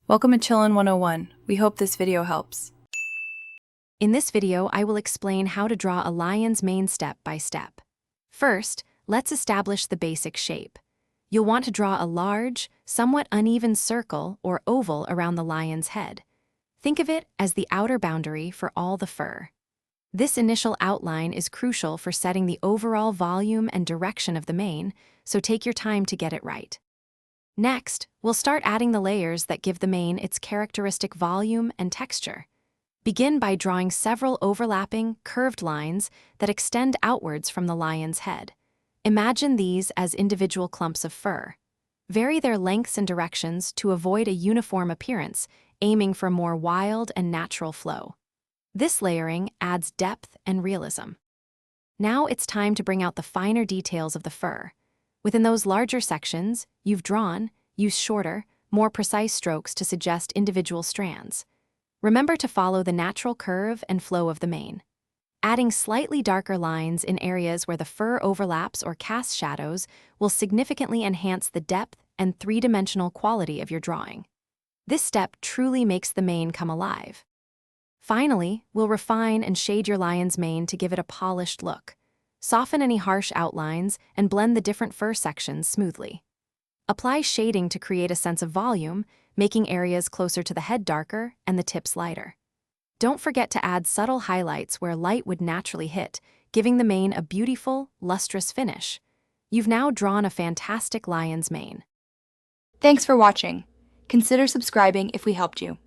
Welcome to Chillin' 101. We hope this video helps. In this video, I will explain how to draw a lion's mane step by step. First, let's establish the basic shape. You'll want to draw a large, somewhat uneven circle or oval around the lion's head. Think of it as the outer boundary for all the fur. This initial outline is crucial for setting the overall volume and direction of the mane, so take your time to get it right. Next, we'll start adding the layers that give the mane its characteristic volume and texture. Begin by drawing several overlapping, curved lines that extend outwards from the lion's head. Imagine these as individual clumps of fur. Vary their lengths and directions to avoid a uniform appearance, aiming for a more wild and natural flow. This layering adds depth and realism. Now it's time to bring out the finer details of the fur. Within those larger sections you've drawn, use shorter, more precise strokes to suggest individual strands. Remember to follow the natural curve and flow of the mane. Adding slightly darker lines in areas where the fur overlaps or casts shadows will significantly enhance the depth and three-dimensional quality of your drawing. This step truly makes the mane come alive. Finally, we'll refine and shade your lion's mane to give it a polished look. Soften any harsh outlines and blend the different fur sections smoothly. Apply shading to create a sense of volume, making areas closer to the head darker and the tips lighter. Don't forget to add subtle highlights where light would naturally hit, giving the mane a beautiful, lustrous finish. You've now drawn a fantastic lion's mane. Thanks for watching. Consider subscribing if we helped you.